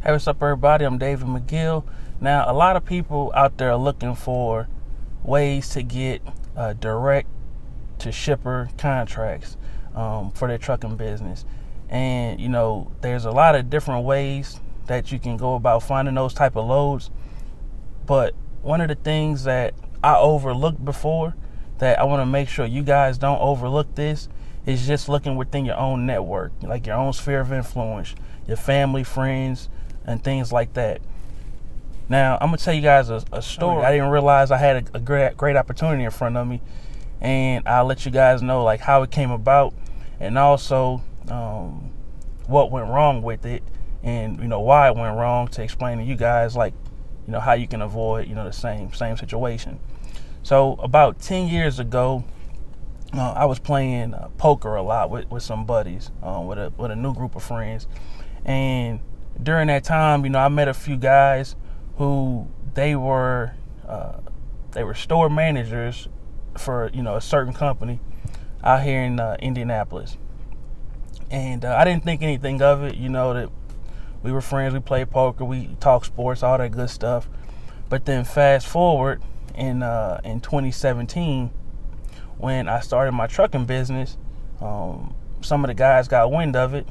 Hey, what's up, everybody? I'm David McGill. Now, a lot of people out there are looking for ways to get direct to shipper contracts for their trucking business. And, there's a lot of different ways that you can go about finding those type of loads. But one of the things that I overlooked before, that I want to make sure you guys don't overlook this, is just looking within your own network, like your own sphere of influence, your family, friends, and things like that. Now, I'm gonna tell you guys a story. I didn't realize I had a great opportunity in front of me, and I'll let you guys know like how it came about, and also what went wrong with it, and why it went wrong, to explain to you guys like how you can avoid the same situation. So about 10 years ago, I was playing poker a lot with some buddies, with a new group of friends, and during that time, I met a few guys who they were store managers for a certain company out here in Indianapolis, and I didn't think anything of it. That we were friends, we played poker, we talked sports, all that good stuff. But then fast forward in 2017, when I started my trucking business, some of the guys got wind of it,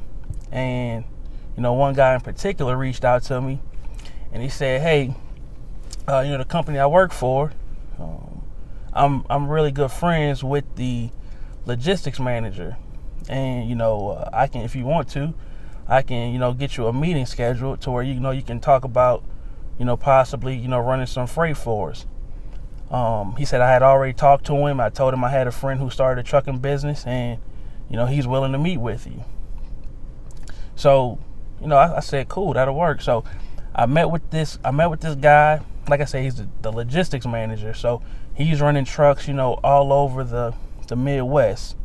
and one guy in particular reached out to me, and he said, "Hey, the company I work for, I'm really good friends with the logistics manager, and I can, if you want to, I can get you a meeting scheduled to where you can talk about possibly running some freight for us." He said I had already talked to him. I told him I had a friend who started a trucking business, and he's willing to meet with you. So I said, cool, that'll work. So I met with this guy. Like I said, he's the logistics manager. So he's running trucks, all over the Midwest.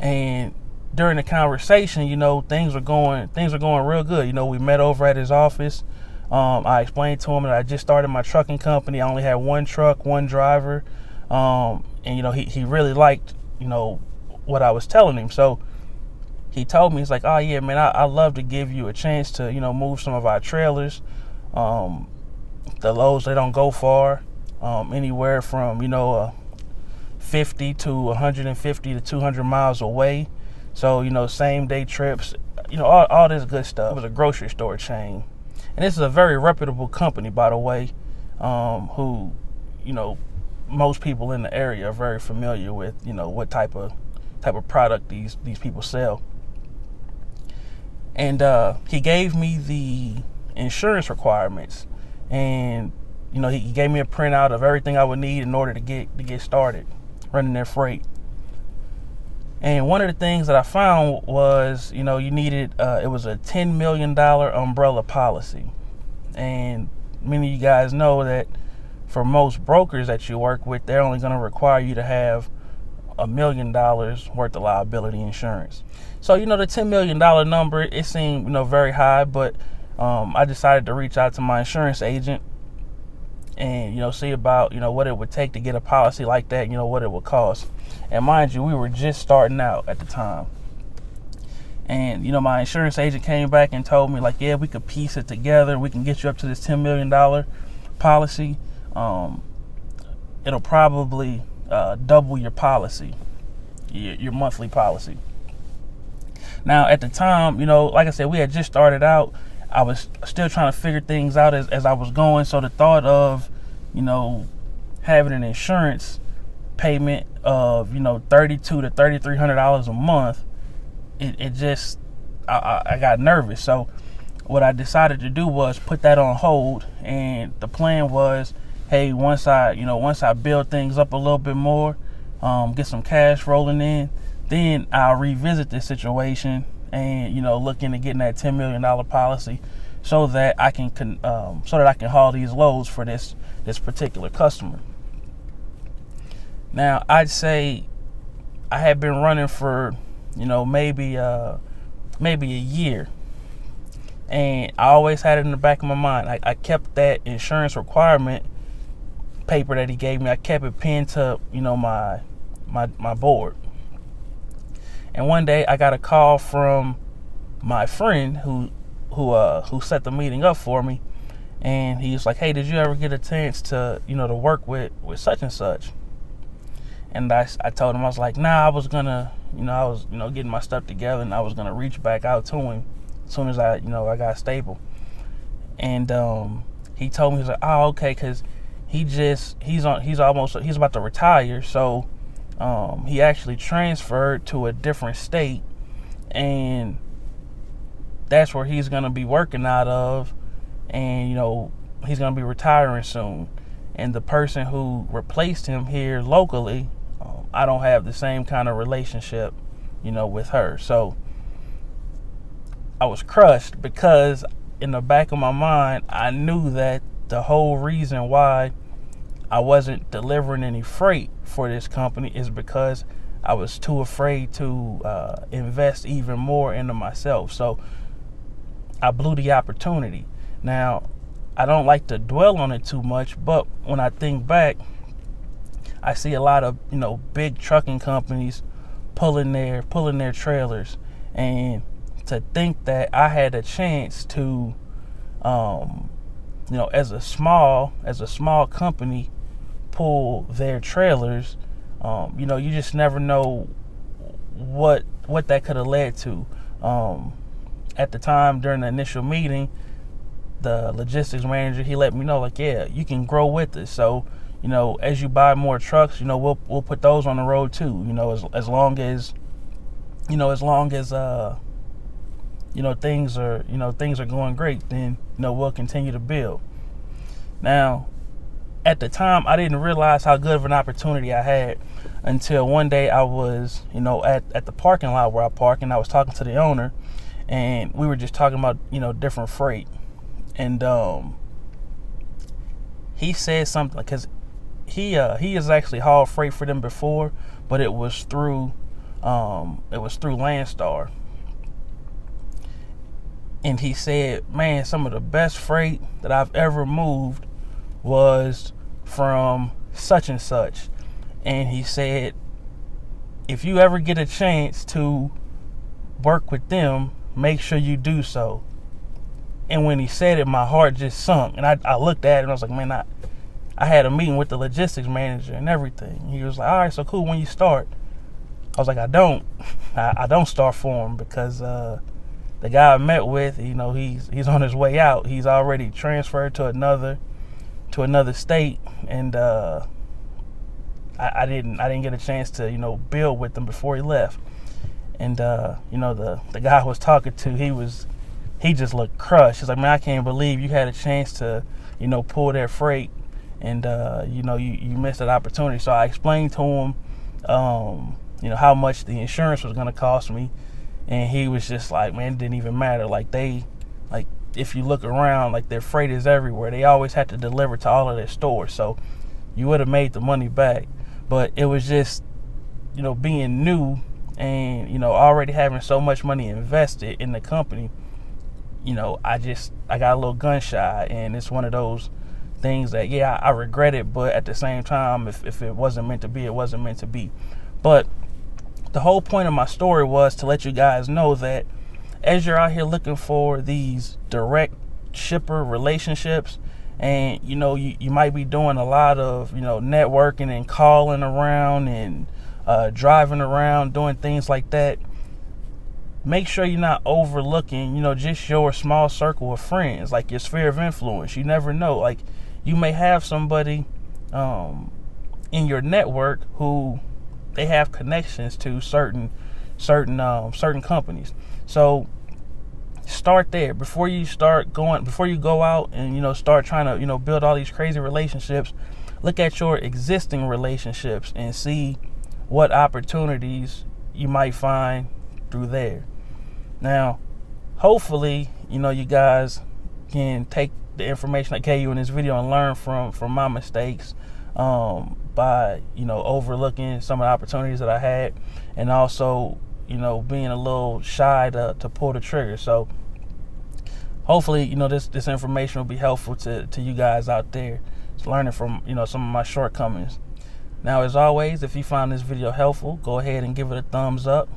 And during the conversation, things were going real good. We met over at his office. I explained to him that I just started my trucking company. I only had one truck, one driver. And he really liked, what I was telling him. So he told me, he's like, "Oh yeah, man, I'd love to give you a chance to, move some of our trailers. The loads, they don't go far, anywhere from, 50 to 150 to 200 miles away. So, same day trips, all this good stuff." It was a grocery store chain. And this is a very reputable company, by the way, who, most people in the area are very familiar with, what type of product these people sell. And he gave me the insurance requirements, and he gave me a printout of everything I would need in order to get started running their freight. And one of the things that I found was, you needed it was a $10 million umbrella policy. And many of you guys know that for most brokers that you work with, they're only going to require you to have $1 million worth of liability insurance. So, the $10 million number, it seemed, very high, but I decided to reach out to my insurance agent and, see about, what it would take to get a policy like that, what it would cost. And mind you, we were just starting out at the time. And, my insurance agent came back and told me, like, yeah, we could piece it together. We can get you up to this $10 million policy. It'll probably double your policy, your monthly policy. Now, at the time, like I said, we had just started out. I was still trying to figure things out as I was going. So the thought of, having an insurance payment of, $3,200 to $3,300 a month, it just, I got nervous. So what I decided to do was put that on hold. And the plan was, hey, once I build things up a little bit more, get some cash rolling in, then I'll revisit this situation and look into getting that $10 million policy, so that I can haul these loads for this particular customer. Now, I'd say I had been running for maybe a year, and I always had it in the back of my mind. I kept that insurance requirement paper that he gave me. I kept it pinned to my board. And one day I got a call from my friend who who set the meeting up for me, and he was like, "Hey, did you ever get a chance to to work with such and such?" And I told him, I was like, "Nah, I was gonna I was getting my stuff together, and I was gonna reach back out to him as soon as I I got stable." And he told me, he's like, "Oh, okay," because he's about to retire, so he actually transferred to a different state, and that's where he's gonna be working out of, and he's gonna be retiring soon. And the person who replaced him here locally, I don't have the same kind of relationship with her. So I was crushed, because in the back of my mind, I knew that the whole reason why I wasn't delivering any freight for this company is because I was too afraid to invest even more into myself. So I blew the opportunity. Now, I don't like to dwell on it too much, but when I think back, I see a lot of big trucking companies pulling their trailers, and to think that I had a chance to as a small company, pull their trailers, you just never know what that could have led to. At the time, during the initial meeting, the logistics manager, he let me know, like, yeah, you can grow with us. So, as you buy more trucks, we'll put those on the road too. As long as things are going great, then we'll continue to build. Now, at the time, I didn't realize how good of an opportunity I had until one day I was at the parking lot where I park, and I was talking to the owner, and we were just talking about different freight. And he said something, because he has actually hauled freight for them before, but it was through Landstar. And he said, "Man, some of the best freight that I've ever moved was from such and such." And he said, "If you ever get a chance to work with them, make sure you do so." And when he said it, my heart just sunk. And I looked at it, and I was like, man, I had a meeting with the logistics manager and everything. He was like, "All right, so cool, when you start?" I was like, I don't start for him, because the guy I met with, he's on his way out. He's already transferred to another state, and I didn't get a chance to build with him before he left. And the guy I was talking to, he just looked crushed. He's like, "Man, I can't believe you had a chance to pull that freight, and you missed that opportunity." So I explained to him how much the insurance was going to cost me, and he was just like, "Man, it didn't even matter. If you look around, their freight is everywhere. They always had to deliver to all of their stores, so you would have made the money back." But it was just being new, and already having so much money invested in the company, I got a little gun shy. And it's one of those things that, yeah, I regret it, but at the same time, if it wasn't meant to be, it wasn't meant to be. But the whole point of my story was to let you guys know that as you're out here looking for these direct shipper relationships, and you might be doing a lot of networking and calling around and driving around, doing things like that, make sure you're not overlooking just your small circle of friends, like your sphere of influence. You never know, you may have somebody in your network who they have connections to certain companies. So start there before you go out and start trying to build all these crazy relationships. Look at your existing relationships and see what opportunities you might find through there. Now, hopefully, you guys can take the information I gave you in this video and learn from my mistakes by overlooking some of the opportunities that I had, and also being a little shy to pull the trigger. So hopefully this information will be helpful to you guys out there, just learning from some of my shortcomings. Now, as always, if you found this video helpful, go ahead and give it a thumbs up.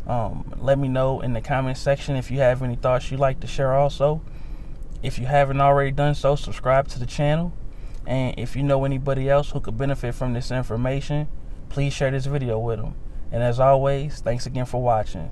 Let me know in the comment section if you have any thoughts you'd like to share also. If you haven't already done so, subscribe to the channel. And if you know anybody else who could benefit from this information, please share this video with them. And as always, thanks again for watching.